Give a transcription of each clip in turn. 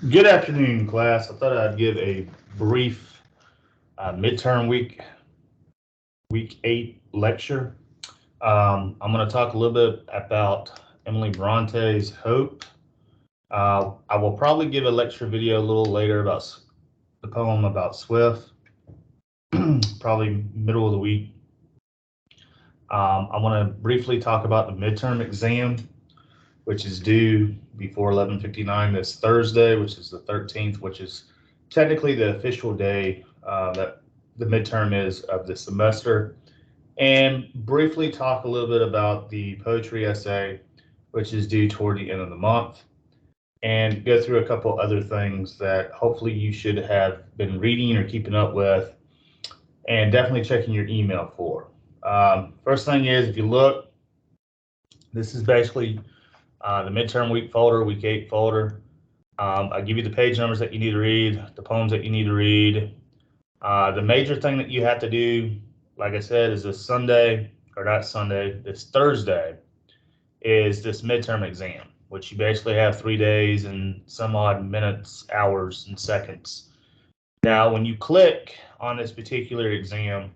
Good afternoon, class. I thought I'd give a brief midterm week 8 lecture. I'm going to talk a little bit about Emily Bronte's Hope. I will probably give a lecture video a little later about the poem about Swift, probably middle of the week. I want to briefly talk about the midterm exam, which is due before 11:59 this Thursday, which is the 13th, which is technically the official day that the midterm is of the semester, and briefly talk a little bit about the poetry essay, which is due toward the end of the month, and go through a couple other things that hopefully you should have been reading or keeping up with, and definitely checking your email for. First thing is, if you look, this is basically the midterm week folder, week 8 folder. I give you the page numbers that you need to read, the poems that you need to read. The major thing that you have to do, like I said, is this Sunday, or not Sunday, this Thursday, is this midterm exam, which you basically have 3 days and some odd minutes, hours, and seconds. Now, when you click on this particular exam,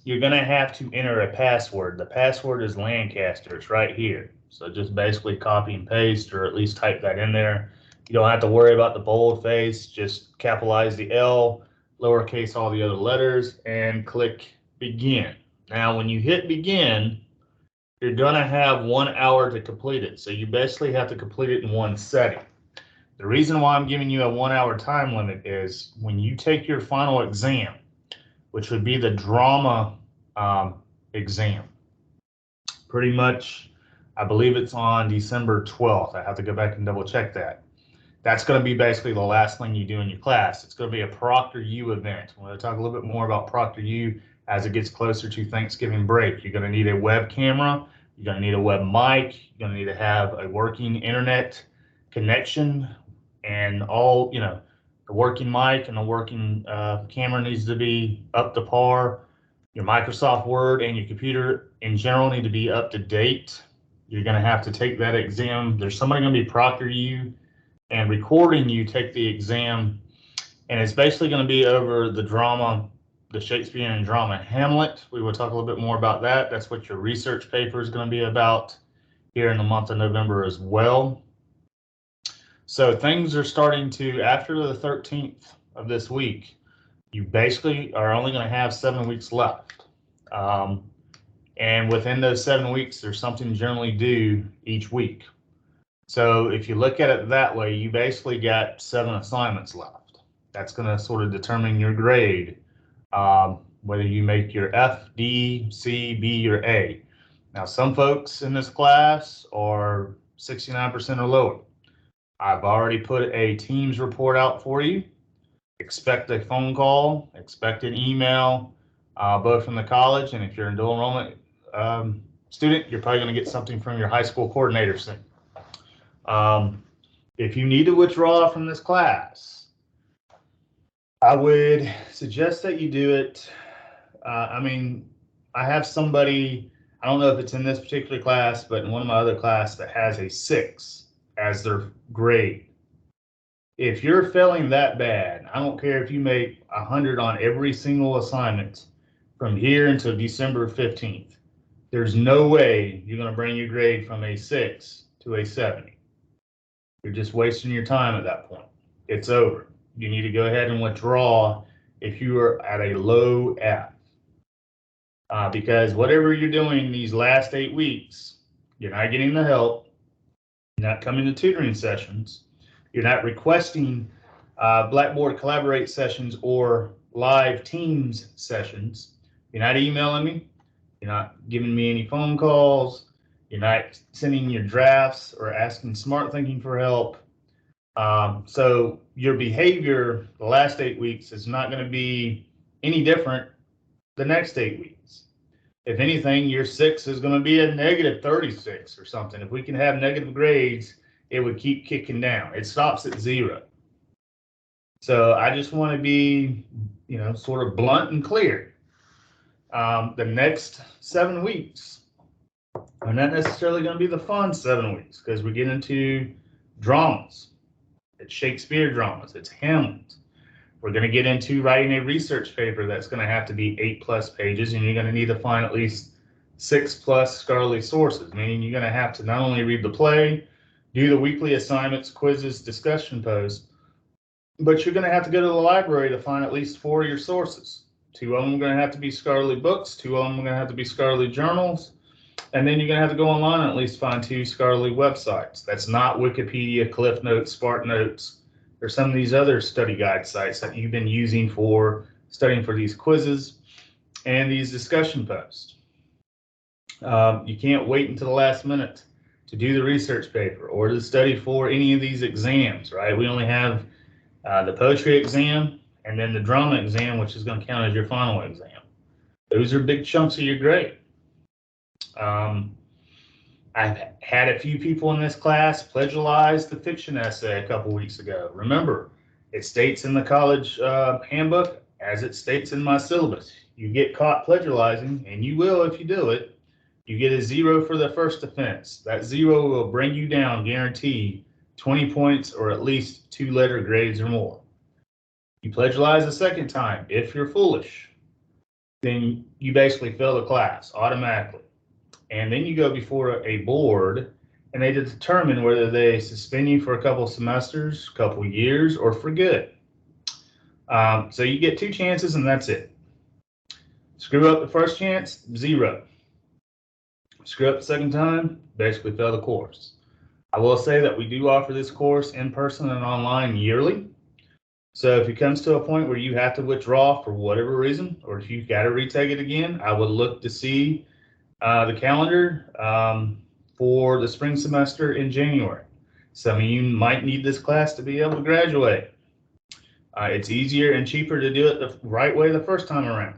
you're going to have to enter a password. The password is Lancaster. It's right here. So just basically copy and paste, or at least type that in there. You don't have to worry about the boldface. Just capitalize the L, lowercase all the other letters, and click begin. Now, when you hit begin, you're going to have 1 hour to complete it. So you basically have to complete it in one setting. The reason why I'm giving you a 1 hour time limit is when you take your final exam, which would be the drama exam. Pretty much, I believe it's on December 12th. I have to go back and double check that. That's going to be basically the last thing you do in your class. It's going to be a Proctor U event. I'm going to talk a little bit more about Proctor U as it gets closer to Thanksgiving break. You're going to need a web camera. You're going to need a web mic. You're going to need to have a working internet connection, and all, the working mic and the working camera needs to be up to par. Your Microsoft Word and your computer in general need to be up to date. You're going to have to take that exam. There's somebody going to be proctoring you and recording you take the exam, and it's basically going to be over the drama, the Shakespearean drama Hamlet. We will talk a little bit more about that. That's what your research paper is going to be about here in the month of November as well. So things are starting to, after the 13th of this week, you basically are only going to have 7 weeks left. And within those 7 weeks, there's something generally due each week. So if you look at it that way, you basically got 7 assignments left. That's going to sort of determine your grade, whether you make your F, D, C, B, or A. Now, some folks in this class are 69% or lower. I've already put a Teams report out for you. Expect a phone call, expect an email, both from the college, and if you're a dual enrollment student, you're probably going to get something from your high school coordinator soon. If you need to withdraw from this class, I would suggest that you do it. I have somebody, I don't know if it's in this particular class, but in one of my other classes that has a 6 as their grade. If you're failing that bad, I don't care if you make 100 on every single assignment from here until December 15th. There's no way you're going to bring your grade from a 6 to a 70. You're just wasting your time at that point. It's over. You need to go ahead and withdraw if you are at a low F. Because whatever you're doing these last 8 weeks, you're not getting the help, you're not coming to tutoring sessions, you're not requesting Blackboard Collaborate sessions or live Teams sessions, you're not emailing me, you're not giving me any phone calls, you're not sending your drafts or asking Smart Thinking for help. So your behavior the last 8 weeks is not going to be any different the next 8 weeks. If anything, your 6 is going to be a negative 36 or something. If we can have negative grades, it would keep kicking down. It stops at 0. So I just want to be, sort of blunt and clear. The next 7 weeks are not necessarily going to be the fun 7 weeks, because we get into dramas. It's Shakespeare dramas. It's Hamlet. We're going to get into writing a research paper that's going to have to be 8+ pages, and you're going to need to find at least 6+ scholarly sources, meaning you're going to have to not only read the play, do the weekly assignments, quizzes, discussion posts, but you're going to have to go to the library to find at least 4 of your sources. 2 of them are going to have to be scholarly books, 2 of them are going to have to be scholarly journals, and then you're going to have to go online and at least find 2 scholarly websites. That's not Wikipedia, Cliff Notes, Spark Notes, or some of these other study guide sites that you've been using for studying for these quizzes and these discussion posts. You can't wait until the last minute to do the research paper or to study for any of these exams, right? We only have the poetry exam and then the drama exam, which is going to count as your final exam. Those are big chunks of your grade. I've had a few people in this class plagiarize the fiction essay a couple weeks ago. Remember, it states in the college handbook, as it states in my syllabus, you get caught plagiarizing, and you will if you do it, you get a 0 for the first offense. That 0 will bring you down, guaranteed, 20 points or at least 2-letter grades or more. You plagiarize a second time, if you're foolish, then you basically fail the class automatically. And then you go before a board and they determine whether they suspend you for a couple semesters, couple years, or for good. So you get 2 chances and that's it. Screw up the first chance, 0. Screw up the second time, basically fail the course. I will say that we do offer this course in person and online yearly. So if it comes to a point where you have to withdraw for whatever reason, or if you've got to retake it again, I would look to see the calendar for the spring semester in January. Some of you might need this class to be able to graduate. It's easier and cheaper to do it the right way the first time around.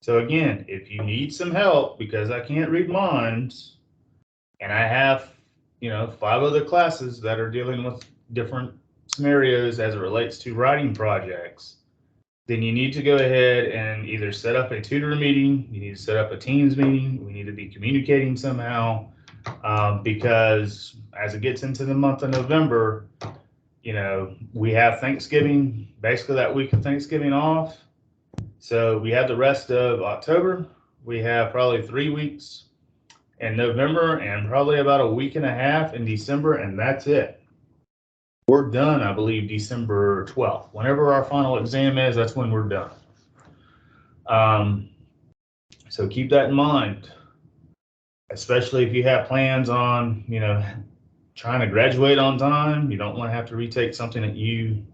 So again, if you need some help, because I can't read minds, and I have, 5 other classes that are dealing with different scenarios as it relates to writing projects, then you need to go ahead and either set up a tutor meeting, you need to set up a Teams meeting, we need to be communicating somehow, because as it gets into the month of November, we have Thanksgiving, basically that week of Thanksgiving off. So we have the rest of October. We have probably 3 weeks in November and probably about a week and a half in December, and that's it. We're done, I believe, December 12th. Whenever our final exam is, that's when we're done. So keep that in mind, especially if you have plans on, trying to graduate on time. You don't want to have to retake something that you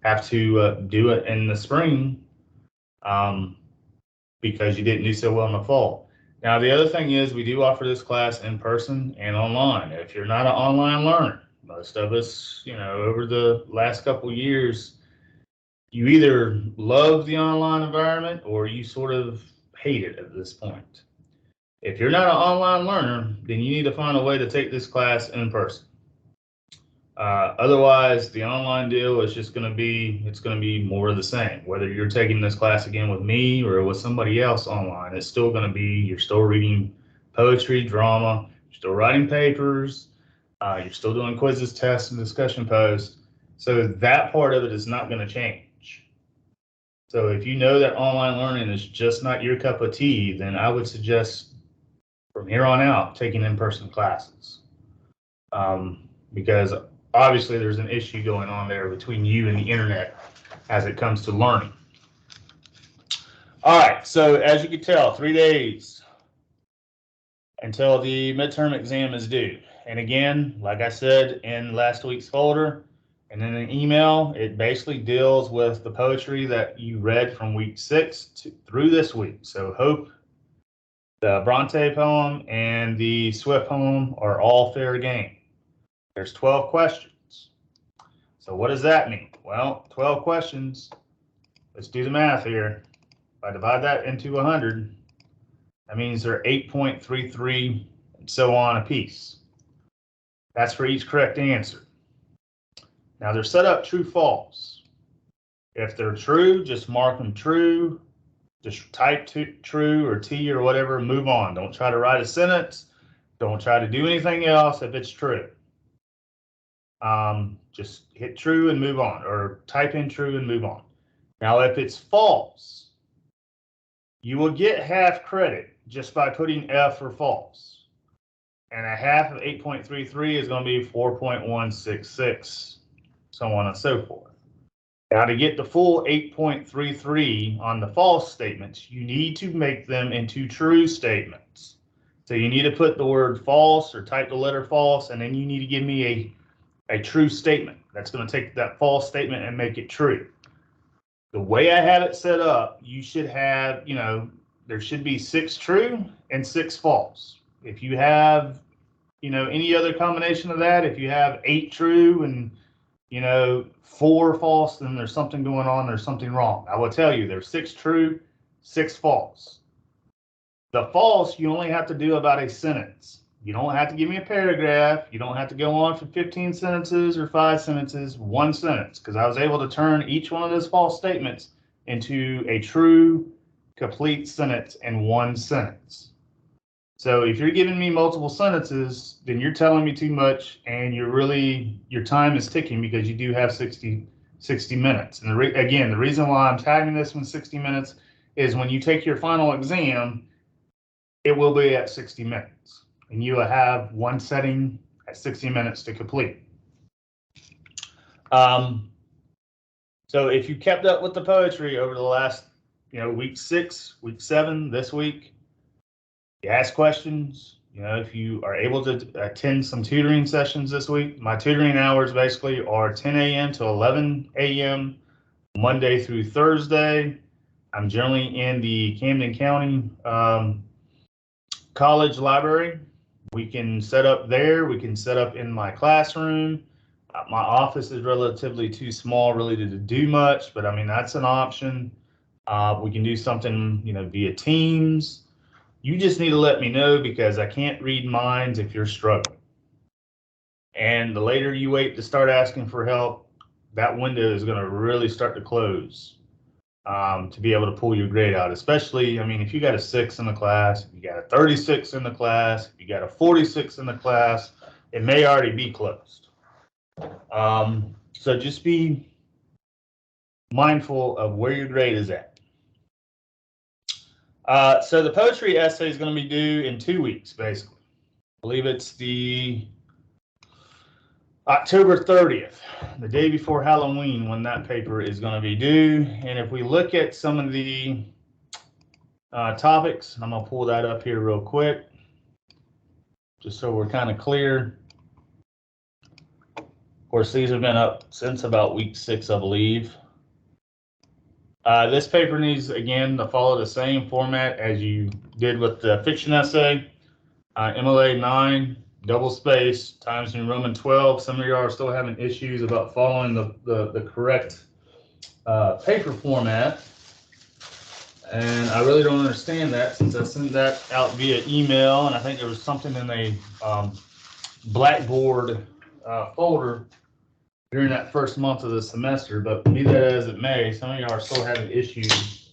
have to do it in the spring because you didn't do so well in the fall. Now, the other thing is we do offer this class in person and online. If you're not an online learner, most of us, over the last couple of years, you either love the online environment or you sort of hate it at this point. If you're not an online learner, then you need to find a way to take this class in person. Otherwise, the online deal is just going to be more of the same. Whether you're taking this class again with me or with somebody else online, it's still going to be, you're still reading poetry, drama, you're still writing papers, you're still doing quizzes, tests, and discussion posts. So that part of it is not going to change. So if you know that online learning is just not your cup of tea, then I would suggest from here on out taking in-person classes. Because obviously there's an issue going on there between you and the internet as it comes to learning. All right, so as you can tell, 3 days until the midterm exam is due. And again, like I said in last week's folder and in an email, it basically deals with the poetry that you read from week 6 through this week. So Hope, the Bronte poem, and the Swift poem are all fair game. There's 12 questions. So what does that mean? Well, 12 questions. Let's do the math here. If I divide that into 100, that means they're 8.33 and so on a piece. That's for each correct answer. Now they're set up true, false. If they're true, just mark them true. Just type true or T or whatever, move on. Don't try to write a sentence. Don't try to do anything else if it's true. just hit true and move on, or type in true and move on. Now, if it's false, you will get half credit just by putting F for false. And a half of 8.33 is going to be 4.166, so on and so forth. Now, to get the full 8.33 on the false statements, you need to make them into true statements. So you need to put the word false or type the letter false, and then you need to give me a true statement. That's going to take that false statement and make it true. The way I have it set up, you should have, there should be 6 true and 6 false. If you have, any other combination of that, if you have 8 true and 4 false, then there's something going on, there's something wrong. I will tell you, there's 6 true, 6 false. The false, you only have to do about a sentence. You don't have to give me a paragraph. You don't have to go on for 15 sentences or 5 sentences, 1 sentence, because I was able to turn each one of those false statements into a true, complete sentence in 1 sentence. So if you're giving me multiple sentences, then you're telling me too much, and your time is ticking, because you do have 60 minutes. And again, the reason why I'm tagging this one 60 minutes is when you take your final exam, it will be at 60 minutes, and you will have 1 setting at 60 minutes to complete. So if you kept up with the poetry over the last, week 6, week 7, this week, you ask questions, if you are able to attend some tutoring sessions this week. My tutoring hours basically are 10 a.m. to 11 a.m. Monday through Thursday. I'm generally in the Camden County College Library. We can set up there. We can set up in my classroom. My office is relatively too small really to do much, but I mean, that's an option. We can do something, via Teams. You just need to let me know, because I can't read minds if you're struggling. And the later you wait to start asking for help, that window is going to really start to close to be able to pull your grade out. Especially, if you got a 6 in the class, if you got a 36 in the class, if you got a 46 in the class, it may already be closed. So just be mindful of where your grade is at. So the poetry essay is going to be due in 2 weeks, basically. I believe it's the October 30th, the day before Halloween, when that paper is going to be due. And if we look at some of the topics, I'm going to pull that up here real quick, just so we're kind of clear. Of course, these have been up since about week 6, I believe. This paper needs, again, to follow the same format as you did with the fiction essay. MLA 9, double space, times New Roman 12. Some of you are still having issues about following the correct paper format. And I really don't understand that, since I sent that out via email, and I think there was something in a Blackboard folder during that first month of the semester. But be that as it may, some of you are still having issues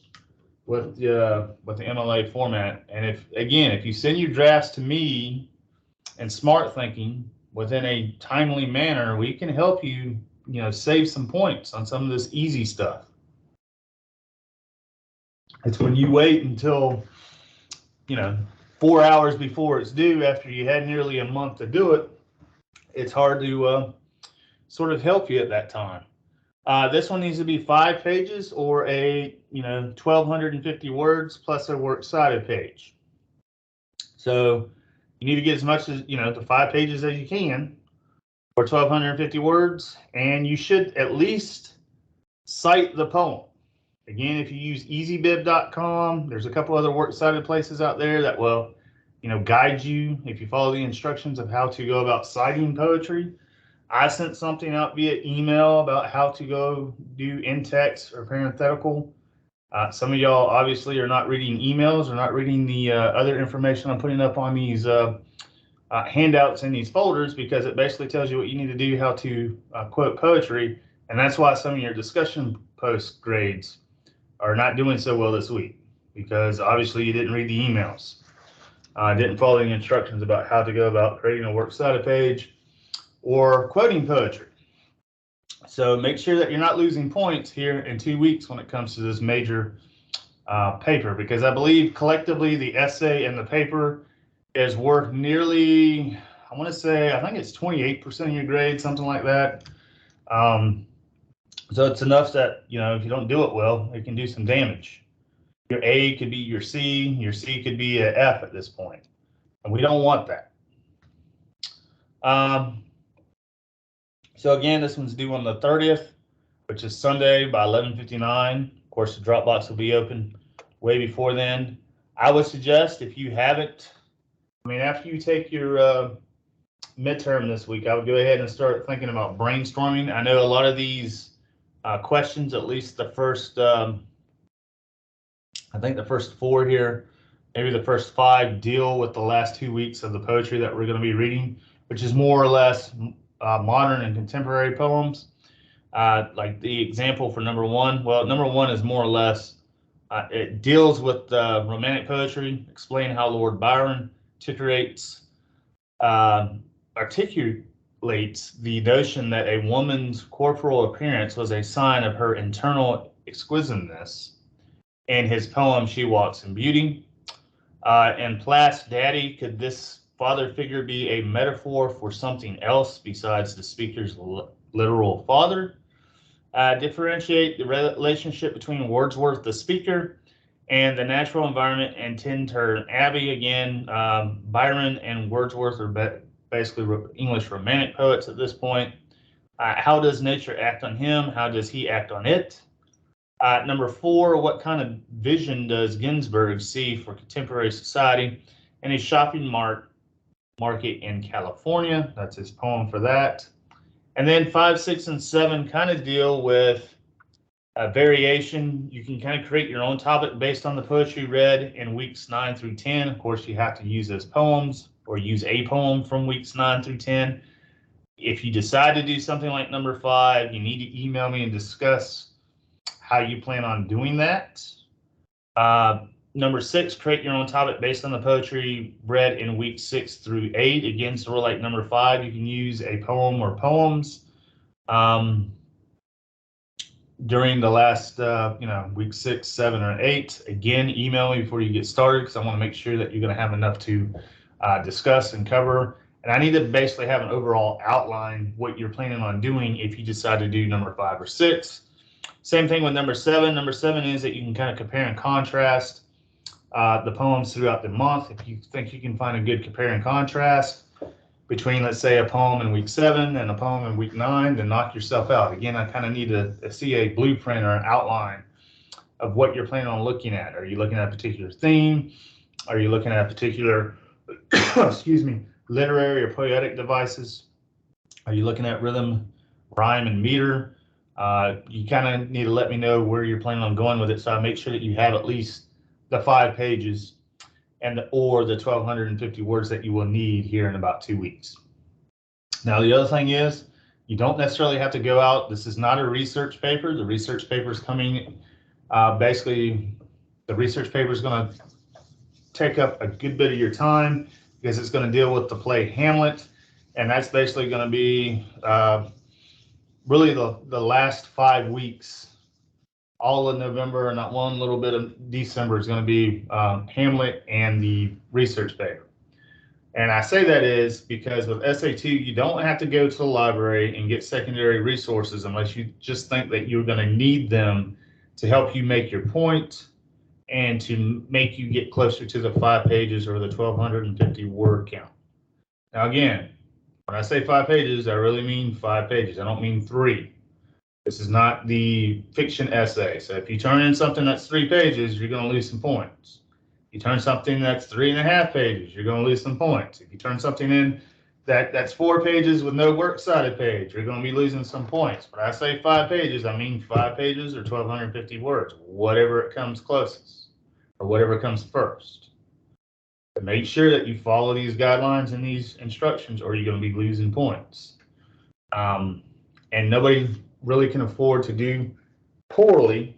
with the MLA format. And if you send your drafts to me and Smart Thinking within a timely manner, we can help you, save some points on some of this easy stuff. It's when you wait until, 4 hours before it's due, after you had nearly a month to do it, it's hard to sort of help you at that time. This one needs to be 5 pages or 1,250 words plus a works cited page. So you need to get as much as, the 5 pages as you can, or 1,250 words, and you should at least cite the poem. Again, if you use easybib.com, there's a couple other works cited places out there that will, guide you if you follow the instructions of how to go about citing poetry. I sent something out via email about how to go do in-text or parenthetical. Some of y'all obviously are not reading emails or not reading the other information I'm putting up on these handouts in these folders, because it basically tells you what you need to do, how to quote poetry. And that's why some of your discussion post grades are not doing so well this week, because obviously you didn't read the emails. Didn't follow the instructions about how to go about creating a works cited page, or quoting poetry. So make sure that you're not losing points here in 2 weeks when it comes to this major paper, because I believe collectively the essay and the paper is worth nearly, I want to say, I think it's 28% of your grade, something like that. So it's enough that, if you don't do it well, it can do some damage. Your A could be your C could be an F at this point, and we don't want that. So again, this one's due on the 30th, which is Sunday by 11:59. Of course, the Dropbox will be open way before then. I would suggest, if you haven't, after you take your midterm this week, I would go ahead and start thinking about brainstorming. I know a lot of these questions, at least the first, I think the first 4 here, maybe the first 5, deal with the last 2 weeks of the poetry that we're going to be reading, which is more or less modern and contemporary poems. Like the example for number 1, well, number 1 is more or less, it deals with romantic poetry, explain how Lord Byron articulates the notion that a woman's corporal appearance was a sign of her internal exquisiteness. In his poem, She Walks in Beauty. In Plath's Daddy, could this father figure be a metaphor for something else besides the speaker's literal father? Differentiate the relationship between Wordsworth, the speaker, and the natural environment in Tintern Abbey. Again, Byron and Wordsworth are basically English romantic poets at this point. How does nature act on him? How does he act on it? Number 4, what kind of vision does Ginsberg see for contemporary society in a shopping market in California? That's his poem for that. And then 5, 6, and 7 kind of deal with variation. You can kind of create your own topic based on the poetry read in weeks 9 through 10. Of course, you have to use those poems or use a poem from weeks 9 through 10. If you decide to do something like number 5, you need to email me and discuss how you plan on doing that. Number 6, create your own topic based on the poetry read in weeks 6 through 8. Again, sort of like number 5, you can use a poem or poems during the last, week 6, 7, or 8. Again, email me before you get started, because I want to make sure that you're going to have enough to discuss and cover. And I need to basically have an overall outline what you're planning on doing if you decide to do number 5 or 6. Same thing with number 7. Number 7 is that you can kind of compare and contrast the poems throughout the month. If you think you can find a good compare and contrast between, let's say, a poem in week 7 and a poem in week 9, then knock yourself out. Again, I kind of need to see a blueprint or an outline of what you're planning on looking at. Are you looking at a particular theme? Are you looking at particular, literary or poetic devices? Are you looking at rhythm, rhyme, and meter? You kind of need to let me know where you're planning on going with it, so I make sure that you have at least the 5 pages or the 1,250 words that you will need here in about 2 weeks. Now, the other thing is, you don't necessarily have to go out. This is not a research paper. The research paper is coming. Basically, the research paper is going to take up a good bit of your time, because it's going to deal with the play Hamlet, and that's basically going to be really the last 5 weeks. All of November and not one little bit of December is going to be Hamlet and the research paper. And I say that is because with SAT, you don't have to go to the library and get secondary resources unless you just think that you're going to need them to help you make your point and to make you get closer to the 5 pages or the 1,250 word count. Now, again, when I say 5 pages, I really mean 5 pages. I don't mean 3. This is not the fiction essay. So if you turn in something that's 3 pages, you're going to lose some points. If you turn something that's 3.5 pages, you're going to lose some points. If you turn something in that's 4 pages with no works cited page, you're going to be losing some points. When I say 5 pages, I mean 5 pages or 1,250 words, whatever it comes closest or whatever comes first. But make sure that you follow these guidelines and these instructions, or you're going to be losing points. And nobody really can afford to do poorly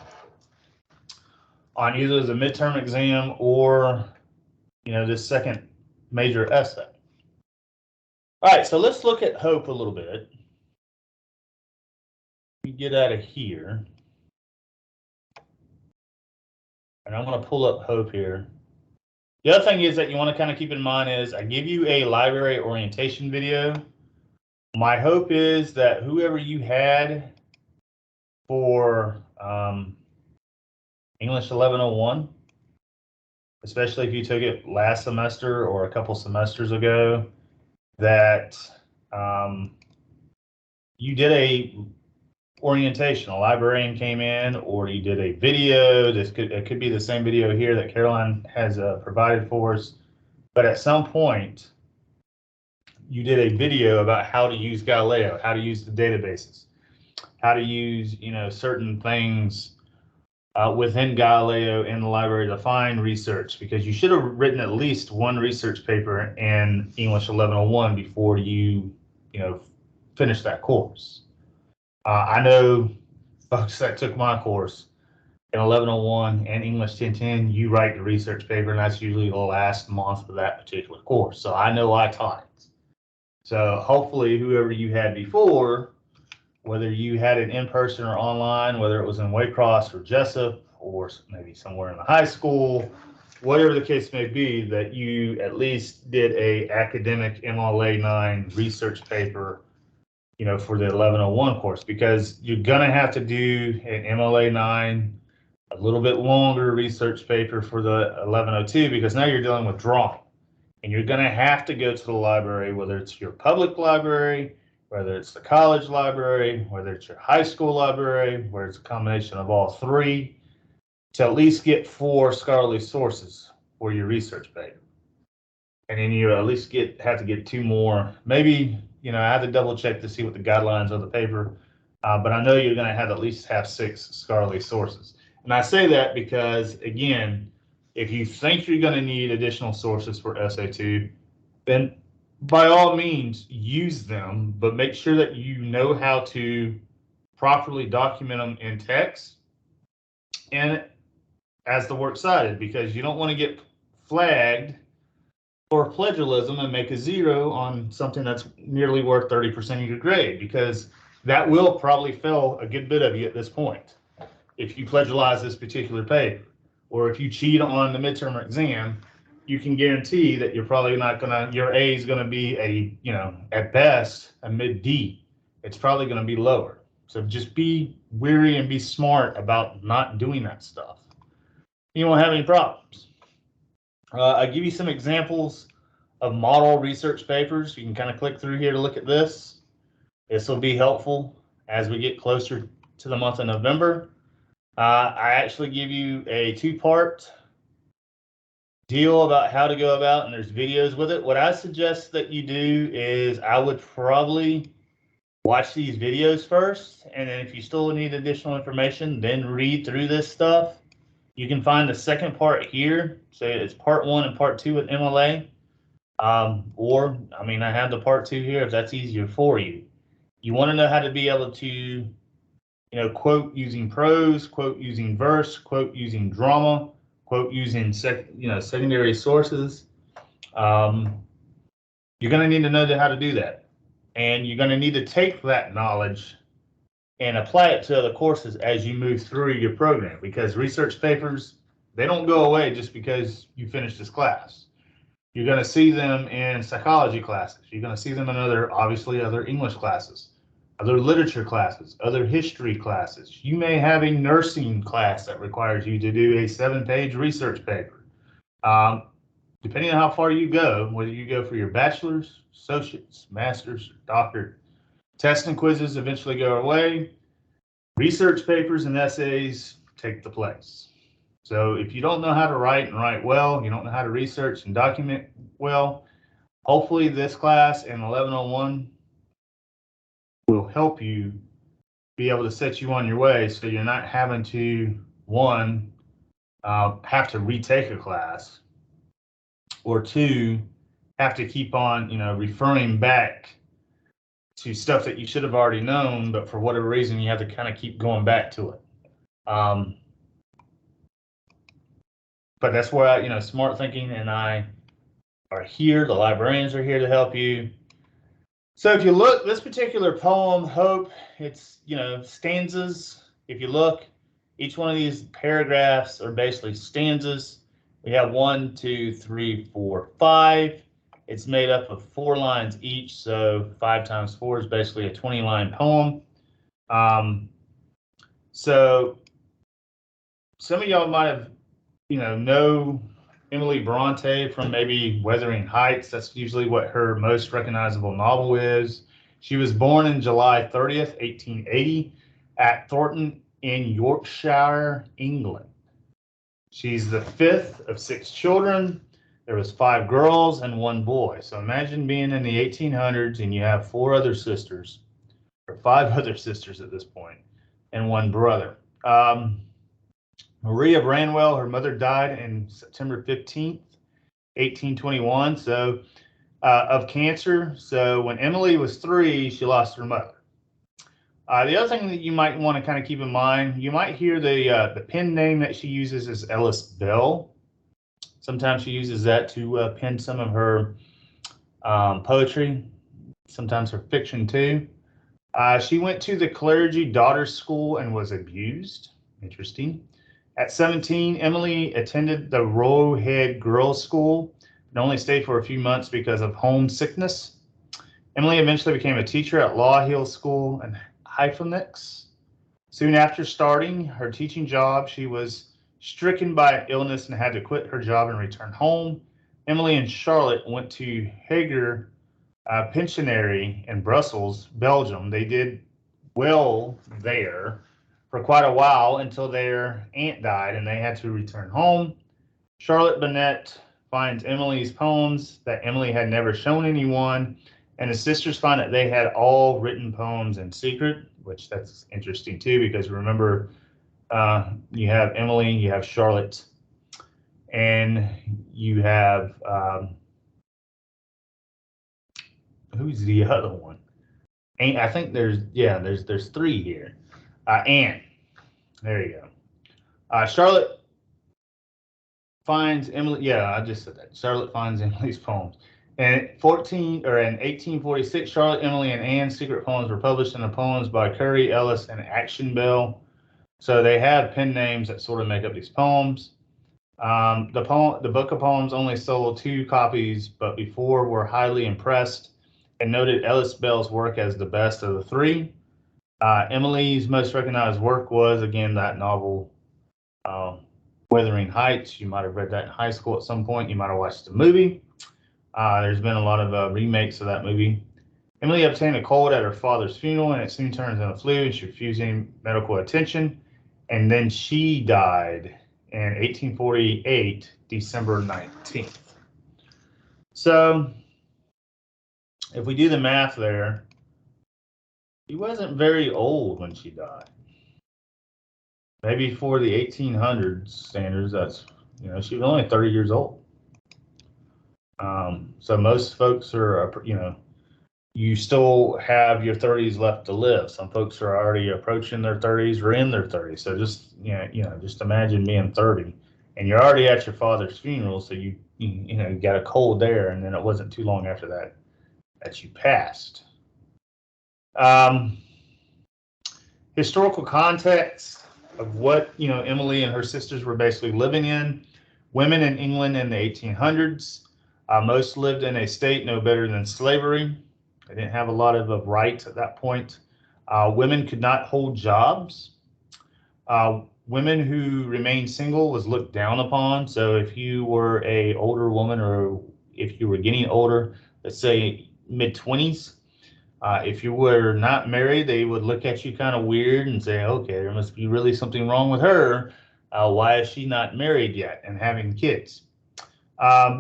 on either the midterm exam or, this second major essay. All right, so let's look at hope a little bit. We get out of here. And I'm going to pull up hope here. The other thing is that you want to kind of keep in mind is I give you a library orientation video. My hope is that whoever you had for English 1101, especially if you took it last semester or a couple semesters ago, that you did a orientation. A librarian came in, or you did a video. It could be the same video here that Caroline has provided for us. But at some point, you did a video about how to use Galileo, how to use the databases, how to use certain things within Galileo in the library to find research, because you should have written at least one research paper in English 1101 before you finish that course. I know folks that took my course in 1101 and English 1010, you write the research paper, and that's usually the last month of that particular course. So I know I taught it. So hopefully whoever you had before, whether you had it in person or online, whether it was in Waycross or Jessup or maybe somewhere in the high school, whatever the case may be, that you at least did a academic MLA 9 research paper, for the 1101 course, because you're going to have to do an MLA 9, a little bit longer research paper for the 1102, because now you're dealing with drawing. And you're going to have to go to the library, whether it's your public library, whether it's the college library, whether it's your high school library, where it's a combination of all three, to at least get 4 scholarly sources for your research paper. And then you at least have to get 2 more. Maybe, I have to double check to see what the guidelines of the paper, but I know you're going to have at least have 6 scholarly sources. And I say that because, again, if you think you're going to need additional sources for SA2, then by all means use them, but make sure that you know how to properly document them in text and as the works cited, because you don't want to get flagged for plagiarism and make a 0 on something that's nearly worth 30% of your grade, because that will probably fail a good bit of you at this point if you plagiarize this particular paper. Or if you cheat on the midterm exam, you can guarantee that you're probably not your A is gonna be at best a mid D. It's probably gonna be lower. So just be wary and be smart about not doing that stuff. You won't have any problems. I give you some examples of model research papers. You can kind of click through here to look at this. This will be helpful as we get closer to the month of November. I actually give you a 2-part deal about how to go about, and there's videos with it. What I suggest that you do is I would probably watch these videos first, and then if you still need additional information, then read through this stuff. You can find the second part here. So it's part 1 and part 2 with MLA. Or, I have the part 2 here if that's easier for you. You want to know how to be able to quote using prose, quote using verse, quote using drama, quote using secondary sources. You're going to need to know how to do that, and you're going to need to take that knowledge and apply it to other courses as you move through your program, because research papers, they don't go away just because you finish this class. You're going to see them in psychology classes. You're going to see them in other English classes, other literature classes, other history classes. You may have a nursing class that requires you to do a 7-page research paper. Depending on how far you go, whether you go for your bachelor's, associate's, master's, doctorate, tests and quizzes eventually go away. Research papers and essays take the place. So if you don't know how to write and write well, you don't know how to research and document well, hopefully this class in 1101 will help you be able to set you on your way, so you're not having to, one, have to retake a class, or 2, have to keep on, referring back to stuff that you should have already known, but for whatever reason, you have to kind of keep going back to it. But that's where smart thinking and I are here. The librarians are here to help you. So if you look, this particular poem, Hope, it's, stanzas. If you look, each one of these paragraphs are basically stanzas. We have 1, 2, 3, 4, 5. It's made up of 4 lines each, so 5 times 4 is basically a 20-line poem. So some of y'all might have, know Emily Bronte from maybe Wuthering Heights. That's usually what her most recognizable novel is. She was born in July 30th, 1880, at Thornton in Yorkshire, England. She's the 5th of 6 children. There was 5 girls and 1 boy. So imagine being in the 1800s and you have 4 other sisters, or 5 other sisters at this point, and 1 brother. Maria Branwell, her mother died in September 15th, 1821, of cancer. So when Emily was 3, she lost her mother. The other thing that you might want to kind of keep in mind, you might hear the pen name that she uses is Ellis Bell. Sometimes she uses that to pen some of her poetry, sometimes her fiction too. She went to the clergy daughter's school and was abused. Interesting. At 17, Emily attended the Roe Head Girls' School and only stayed for a few months because of homesickness. Emily eventually became a teacher at Law Hill School in Halifax. Soon after starting her teaching job, she was stricken by illness and had to quit her job and return home. Emily and Charlotte went to Hager Pensionary in Brussels, Belgium. They did well there for quite a while until their aunt died and they had to return home. Charlotte Bennett finds Emily's poems that Emily had never shown anyone, and the sisters find that they had all written poems in secret, which that's interesting too, because remember, you have Emily, you have Charlotte, and you have who's the other one? And I think there's 3 here. Anne, there you go. Charlotte finds Emily. Yeah, I just said that. Charlotte finds Emily's poems. And in 1846, Charlotte, Emily, and Anne's secret poems were published in the Poems by Curry, Ellis, and Action Bell. So they have pen names that sort of make up these poems. The book of poems only sold 2 copies, but before were highly impressed and noted Ellis Bell's work as the best of the 3. Emily's most recognized work was, again, that novel, Wuthering Heights. You might have read that in high school at some point. You might have watched the movie. There's been a lot of remakes of that movie. Emily obtained a cold at her father's funeral, and it soon turns into flu, and she refused any medical attention. And then she died in 1848, December 19th. So if we do the math there, she wasn't very old when she died. Maybe for the 1800s standards, that's, she was only 30 years old. So most folks are, you still have your 30s left to live. Some folks are already approaching their 30s or in their 30s. So just, just imagine being 30 and you're already at your father's funeral. So you got a cold there, and then it wasn't too long after that you passed. Historical context of what, Emily and her sisters were basically living in. Women in England in the 1800s. Most lived in a state no better than slavery. They didn't have a lot of rights at that point. Women could not hold jobs. Women who remained single was looked down upon. So if you were a older woman, or if you were getting older, let's say mid-20s, if you were not married, they would look at you kind of weird and say, okay, there must be really something wrong with her. Why is she not married yet and having kids?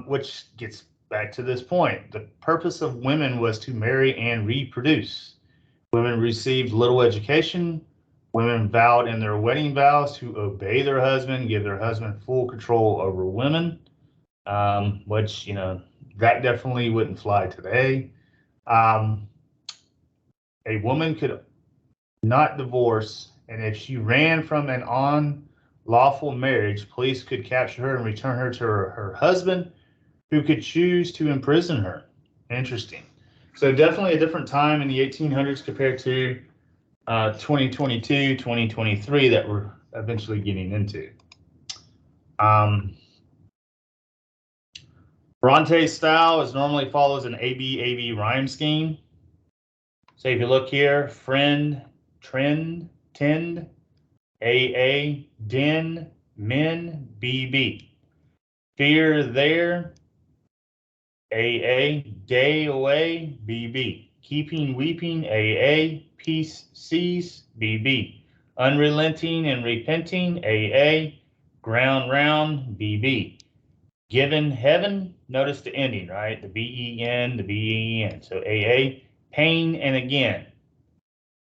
Which gets back to this point. The purpose of women was to marry and reproduce. Women received little education. Women vowed in their wedding vows to obey their husband, give their husband full control over women, which, that definitely wouldn't fly today. A woman could not divorce, and if she ran from an unlawful marriage, police could capture her and return her to her husband, who could choose to imprison her. Interesting. So definitely a different time in the 1800s compared to 2022, 2023 that we're eventually getting into. Bronte's style is normally follows an ABAB rhyme scheme. So if you look here, friend, trend, tend, AA, den, men, BB. Fear there, AA, day away, BB. Keeping weeping, AA, peace cease, BB. Unrelenting and repenting, AA, ground round, BB. Given heaven, notice the ending, right? The BEN, the BEN. So AA, pain and again.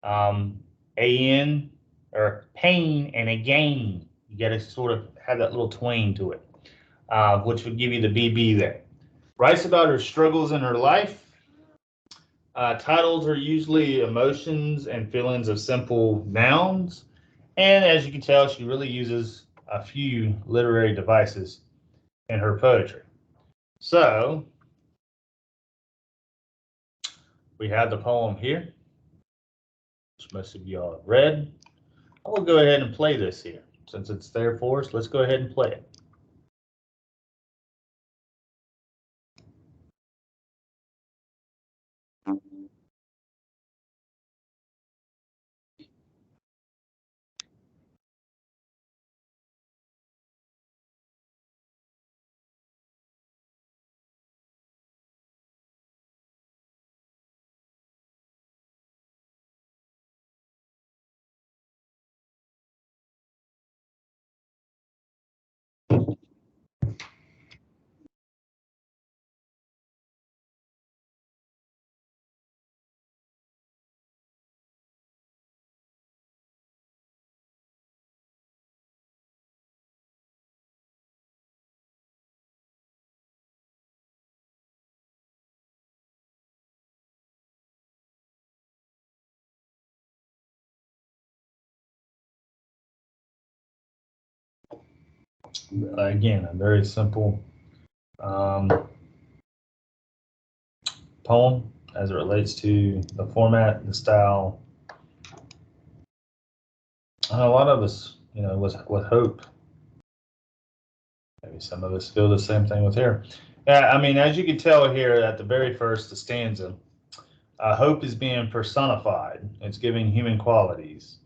AN, or pain and again. You got to sort of have that little twang to it, which would give you the BB there. Writes about her struggles in her life. Titles are usually emotions and feelings of simple nouns. And as you can tell, she really uses a few literary devices in her poetry. So we have the poem here, which most of y'all have read. I will go ahead and play this here. Since it's there for us, let's go ahead and play it. Again, a very simple poem as it relates to the format, the style. And a lot of us, with hope, maybe some of us feel the same thing with here. Yeah, I mean, as you can tell here at the very first, the stanza, hope is being personified. It's giving human qualities.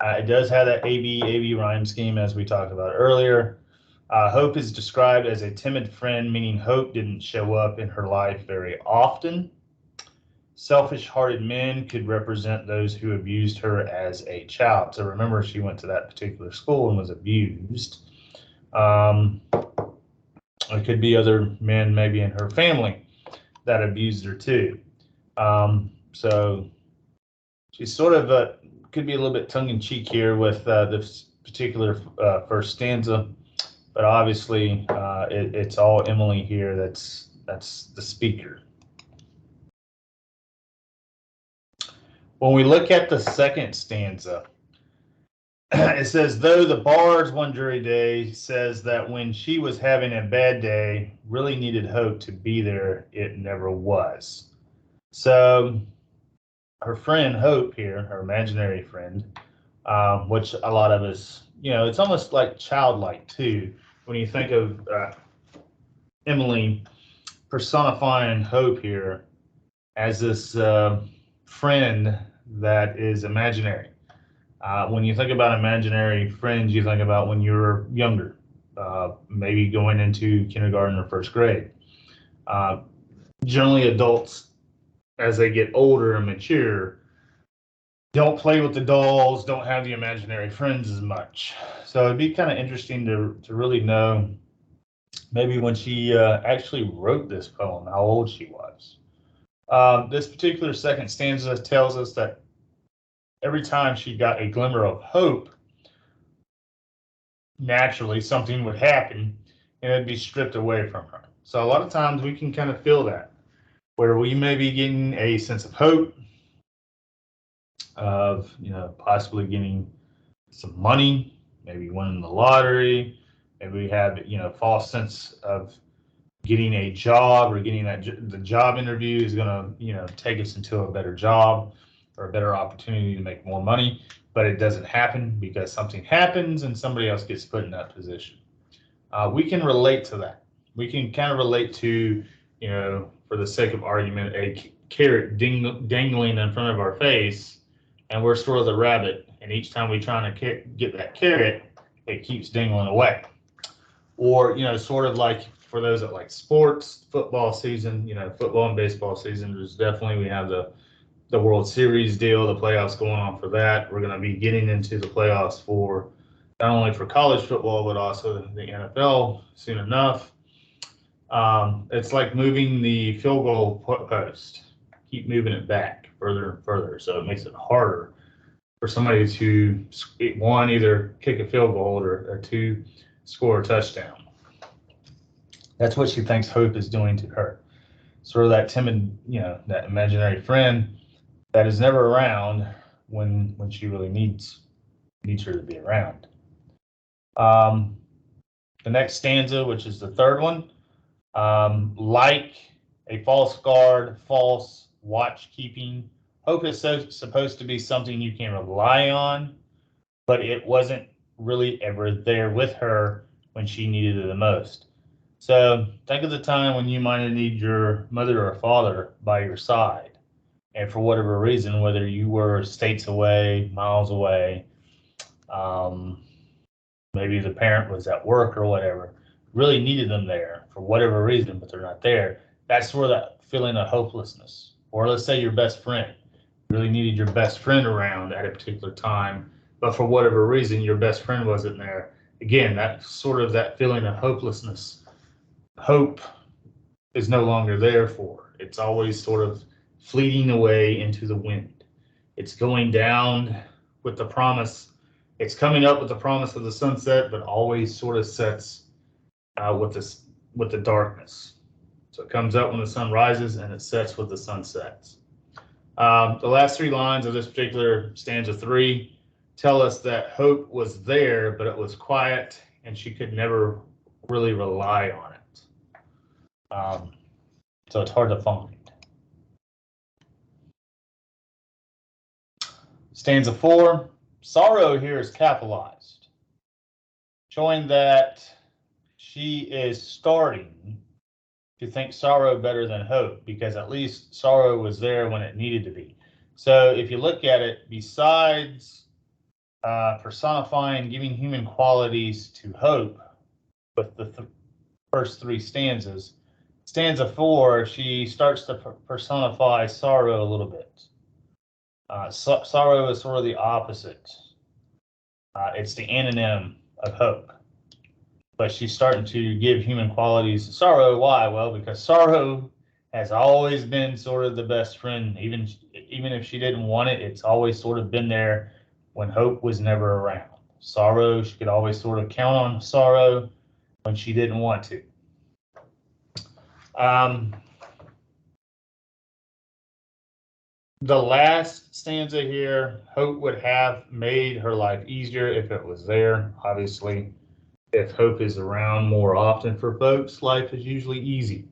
It does have that AB rhyme scheme as we talked about earlier. Hope is described as a timid friend, meaning Hope didn't show up in her life very often. Selfish-hearted men could represent those who abused her as a child. So remember, she went to that particular school and was abused. It could be other men maybe in her family that abused her too. So she's sort of could be a little bit tongue-in-cheek here with this particular first stanza, but obviously it's all Emily here. That's the speaker. When we look at the second stanza, it says, though the bard's one dreary day says that when she was having a bad day, really needed Hope to be there, it never was. So her friend Hope here, her imaginary friend, which a lot of us, it's almost like childlike too, when you think of Emily personifying Hope here as this friend that is imaginary. When you think about imaginary friends, you think about when you're younger, maybe going into kindergarten or first grade. Generally, adults, as they get older and mature, don't play with the dolls, don't have the imaginary friends as much. So it'd be kind of interesting to really know maybe when she actually wrote this poem, how old she was. This particular second stanza tells us that every time she got a glimmer of hope, naturally something would happen and it'd be stripped away from her. So a lot of times we can kind of feel that, where we may be getting a sense of hope, of possibly getting some money, maybe winning the lottery, maybe we have false sense of getting a job or getting the job interview is going to, take us into a better job or a better opportunity to make more money, but it doesn't happen because something happens and somebody else gets put in that position. We can relate to that. We can kind of relate to, for the sake of argument, a carrot dangling in front of our face, and we're sort of the rabbit, and each time we try to get that carrot, it keeps dangling away. Or, sort of like for those that like sports, football season, football and baseball season, there's definitely, we have the World Series deal, the playoffs going on for that. We're going to be getting into the playoffs for not only for college football, but also the NFL soon enough. It's like moving the field goal post, keep moving it back further and further. So it makes it harder for somebody to, one, either kick a field goal or two, score a touchdown. That's what she thinks hope is doing to her. Sort of that timid, that imaginary friend that is never around when she really needs her to be around. The next stanza, which is the third one, like a false guard, false watch keeping. Hope is supposed to be something you can rely on, but it wasn't really ever there with her when she needed it the most. So think of the time when you might have needed your mother or father by your side. And for whatever reason, whether you were states away, miles away, maybe the parent was at work or whatever, really needed them there for whatever reason, but they're not there. That's where that feeling of hopelessness, or let's say your best friend, really needed your best friend around at a particular time, but for whatever reason, your best friend wasn't there. Again, that sort of that feeling of hopelessness, hope is no longer there for her. It's always sort of fleeting away into the wind. It's going down with the promise. It's coming up with the promise of the sunset, but always sort of sets with the darkness. So it comes up when the sun rises and it sets with the sun sets. The last three lines of this particular stanza 3 tell us that hope was there, but it was quiet and she could never really rely on it. So it's hard to find. Stanza 4, sorrow here is capitalized, showing that she is starting to think sorrow better than hope, because at least sorrow was there when it needed to be. So if you look at it, besides personifying, giving human qualities to hope with the first 3 stanzas, stanza 4, she starts to personify sorrow a little bit. Sorrow is sort of the opposite. It's the antonym of hope. But she's starting to give human qualities to sorrow. Why? Well, because sorrow has always been sort of the best friend. Even if she didn't want it, it's always sort of been there when hope was never around. Sorrow, she could always sort of count on sorrow when she didn't want to. The last stanza here, hope would have made her life easier if it was there. Obviously, if hope is around more often for folks, life is usually easy.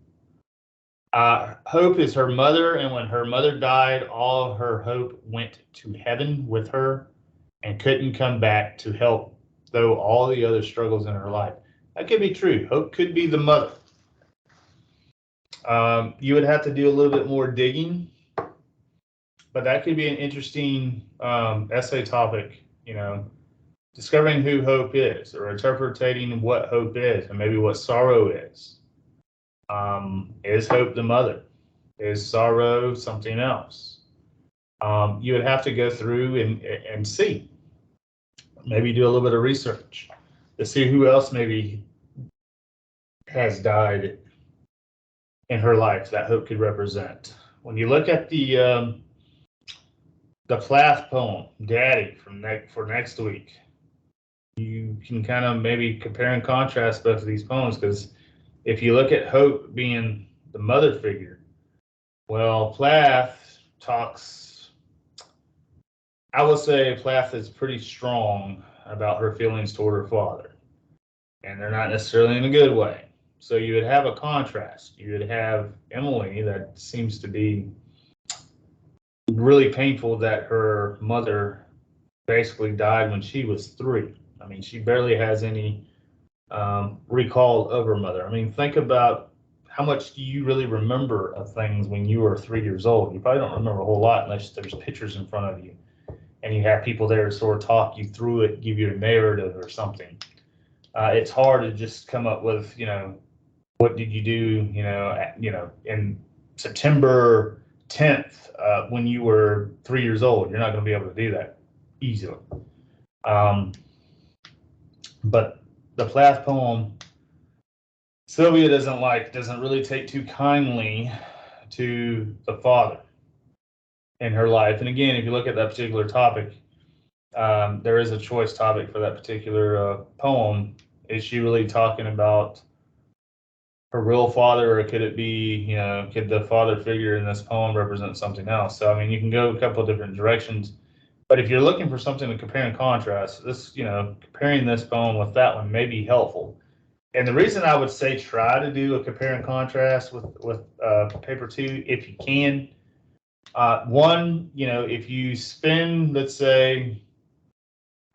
Hope is her mother, and when her mother died, all her hope went to heaven with her and couldn't come back to help, though all the other struggles in her life. That could be true. Hope could be the mother. You would have to do a little bit more digging, but that could be an interesting essay topic, discovering who hope is, or interpreting what hope is, and maybe what sorrow is. Is hope the mother? Is sorrow something else? You would have to go through and see. Maybe do a little bit of research to see who else maybe has died in her life that hope could represent. When you look at the Plath poem, Daddy, for next week, you can kind of maybe compare and contrast both of these poems, because if you look at hope being the mother figure, well, Plath talks, I will say Plath is pretty strong about her feelings toward her father, and they're not necessarily in a good way. So you would have a contrast. You would have Emily that seems to be really painful that her mother basically died when she was 3. I mean, she barely has any recall of her mother. I mean, think about how much do you really remember of things when you were 3 years old? You probably don't remember a whole lot unless there's pictures in front of you and you have people there to sort of talk you through it, give you a narrative or something. It's hard to just come up with, what did you do, in September 10th when you were 3 years old. You're not going to be able to do that easily. But the Plath poem, Sylvia doesn't really take too kindly to the father in her life. And again, if you look at that particular topic, there is a choice topic for that particular poem. Is she really talking about her real father, or could it be, could the father figure in this poem represent something else? So, I mean, you can go a couple of different directions. But if you're looking for something to compare and contrast, comparing this poem with that one may be helpful. And the reason I would say try to do a compare and contrast with paper 2, if you can. One, if you spend, let's say,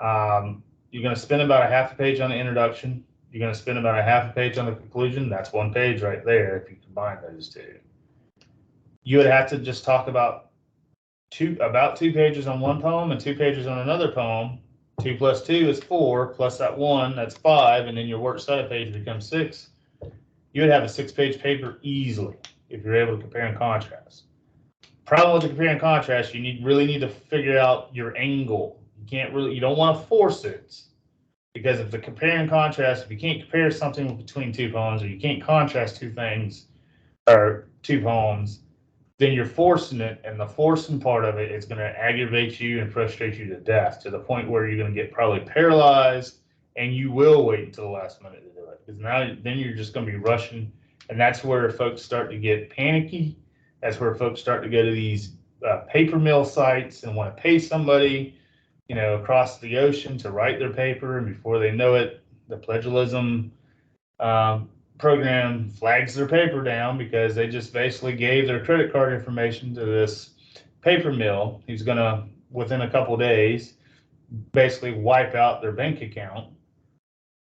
you're going to spend about a half a page on the introduction. You're going to spend about a half a page on the conclusion. That's 1 page right there if you combine those 2. You would have to just talk about 2 pages on one poem and 2 pages on another poem. 2 plus 2 is 4, plus that 1, that's 5, and then your works cited page becomes 6. You would have a 6-page paper easily if you're able to compare and contrast. Problem with the compare and contrast, you really need to figure out your angle. You don't want to force it, because if the compare and contrast, if you can't compare something between 2 poems, or you can't contrast 2 things or 2 poems, then you're forcing it, and the forcing part of it is going to aggravate you and frustrate you to death, to the point where you're going to get probably paralyzed, and you will wait until the last minute to do it, because then you're just going to be rushing, and that's where folks start to get panicky. That's where folks start to go to these paper mill sites and want to pay somebody, across the ocean to write their paper, and before they know it, the plagiarism program flags their paper down because they just basically gave their credit card information to this paper mill who's going to, within a couple of days, basically wipe out their bank account.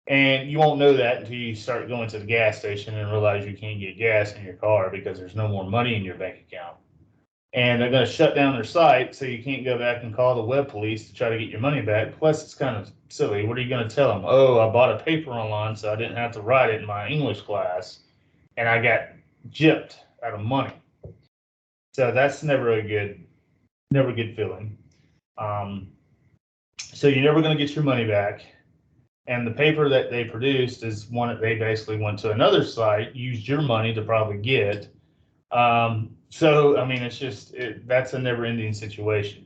And you won't know that until you start going to the gas station and realize you can't get gas in your car because there's no more money in your bank account. And they're going to shut down their site, so you can't go back and call the web police to try to get your money back. Plus, it's kind of silly. What are you going to tell them? Oh, I bought a paper online, so I didn't have to write it in my English class, and I got gypped out of money. So that's never a good feeling. So you're never going to get your money back. And the paper that they produced is one that they basically went to another site, used your money to probably get. So, I mean, that's a never-ending situation.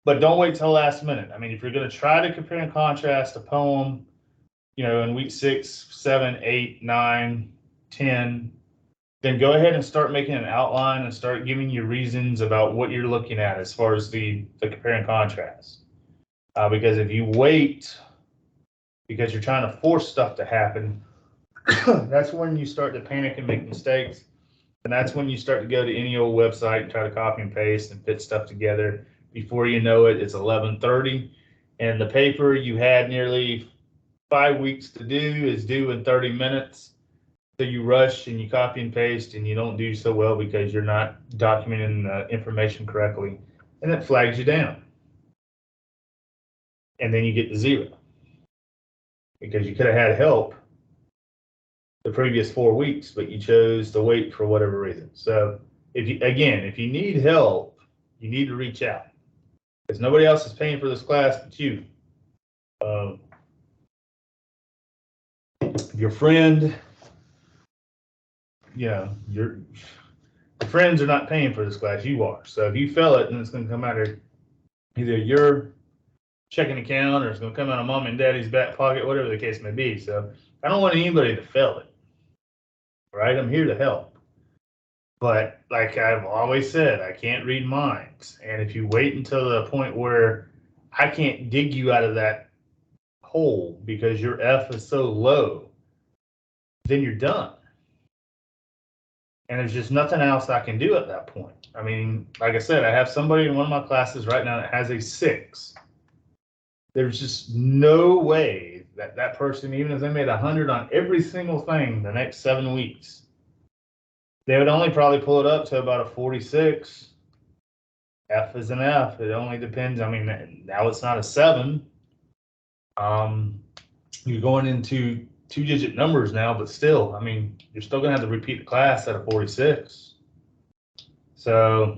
But don't wait till the last minute. I mean, if you're going to try to compare and contrast a poem, in week 6, 7, 8, 9, 10, then go ahead and start making an outline and start giving your reasons about what you're looking at as far as the compare and contrast. Because if you wait because you're trying to force stuff to happen, that's when you start to panic and make mistakes. And that's when you start to go to any old website and try to copy and paste and fit stuff together. Before you know it, it's 11:30, and the paper you had nearly 5 weeks to do is due in 30 minutes. So you rush and you copy and paste, and you don't do so well because you're not documenting the information correctly, and it flags you down. And then you get to 0 because you could have had help the previous 4 weeks, but you chose to wait for whatever reason. So if you need help, you need to reach out, because nobody else is paying for this class but you. Your friend, your friends are not paying for this class, you are. So if you fail it, then it's going to come out of either your checking account or it's going to come out of mom and daddy's back pocket, whatever the case may be. So I don't want anybody to fail it. Right? I'm here to help. But like I've always said, I can't read minds. And if you wait until the point where I can't dig you out of that hole because your F is so low, then you're done. And there's just nothing else I can do at that point. I mean, like I said, I have somebody in one of my classes right now that has a 6. There's just no way that that person, even if they made 100 on every single thing the next 7 weeks, they would only probably pull it up to about a 46. F is an F. It only depends. I mean, now it's not a 7. You're going into 2-digit numbers now, but still, I mean, you're still going to have to repeat the class at a 46. So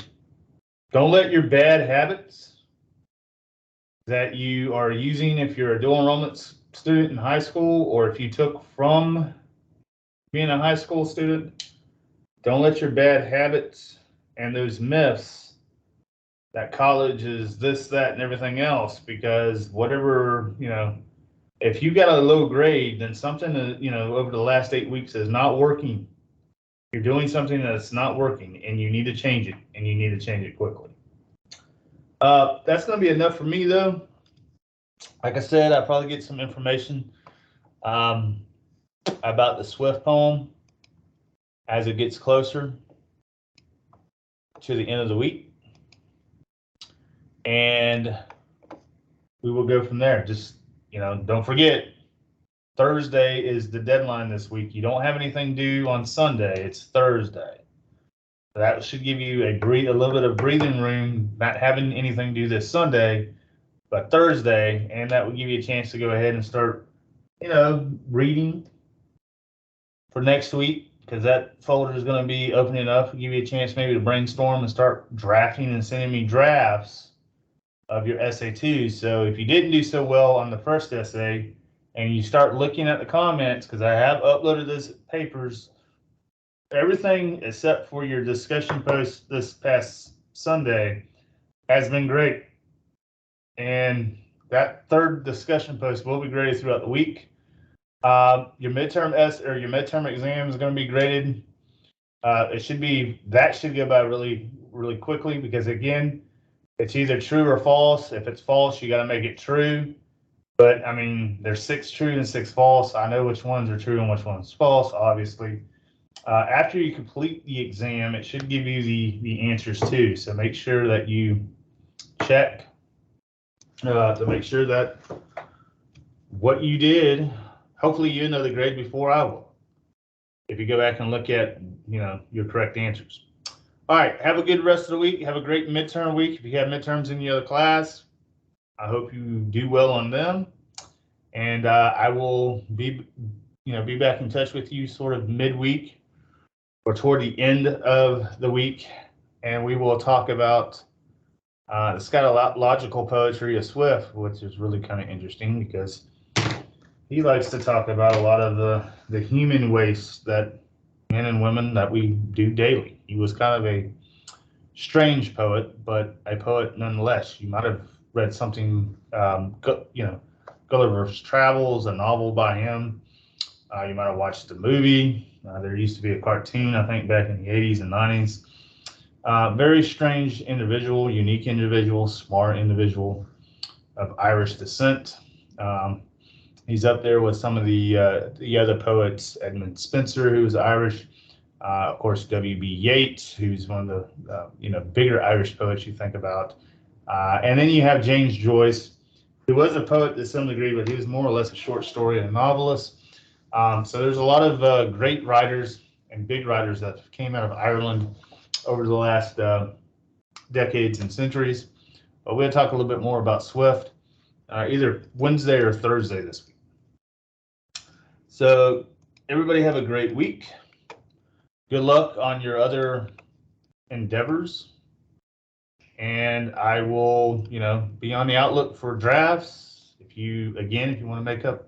don't let your bad habits that you are using, if you're a dual enrollment student in high school, or if you took from being a high school student, don't let your bad habits and those myths that college is this, that, and everything else, because whatever, if you got a low grade, then something that, over the last 8 weeks is not working. You're doing something that's not working, and you need to change it, and you need to change it quickly. That's going to be enough for me, though. Like I said, I'll probably get some information about the Swift poem as it gets closer to the end of the week. And we will go from there. Just, don't forget, Thursday is the deadline this week. You don't have anything due on Sunday. It's Thursday. That should give you a little bit of breathing room, not having anything due this Sunday, but Thursday, and that will give you a chance to go ahead and start, reading for next week, because that folder is going to be opening up. It'll give you a chance maybe to brainstorm and start drafting and sending me drafts of your SATs. So if you didn't do so well on the first essay, and you start looking at the comments, because I have uploaded those papers, everything except for your discussion post this past Sunday has been great. And that third discussion post will be graded throughout the week. Your midterm exam is going to be graded. That should go by really, really quickly, because again, it's either true or false. If it's false, you got to make it true. But I mean, there's 6 true and 6 false. I know which ones are true and which ones false, obviously. After you complete the exam, it should give you the answers too. So make sure that you check to make sure that what you did, hopefully you know the grade before I will, if you go back and look at your correct answers. All right, have a good rest of the week. Have a great midterm week. If you have midterms in the other class, I hope you do well on them. And I will be back in touch with you sort of midweek or toward the end of the week, and we will talk about it's got a lot logical poetry of Swift, which is really kind of interesting, because he likes to talk about a lot of the human waste that men and women that we do daily. He was kind of a strange poet, but a poet nonetheless. You might have read something, Gulliver's Travels, a novel by him. You might have watched a movie. There used to be a cartoon, I think, back in the 80s and 90s. Very strange individual, unique individual, smart individual of Irish descent. He's up there with some of the other poets, Edmund Spenser, who was Irish. Of course, W.B. Yeats, who's one of the bigger Irish poets you think about. And then you have James Joyce, who was a poet to some degree, but he was more or less a short story and a novelist. So there's a lot of great writers and big writers that came out of Ireland over the last decades and centuries. But we'll talk a little bit more about Swift either Wednesday or Thursday this week. So everybody have a great week. Good luck on your other endeavors. And I will, be on the outlook for drafts. If you want to make up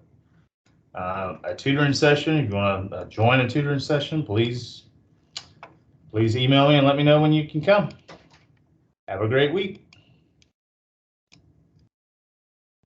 a tutoring session, if you want to join a tutoring session, please email me and let me know when you can come. Have a great week.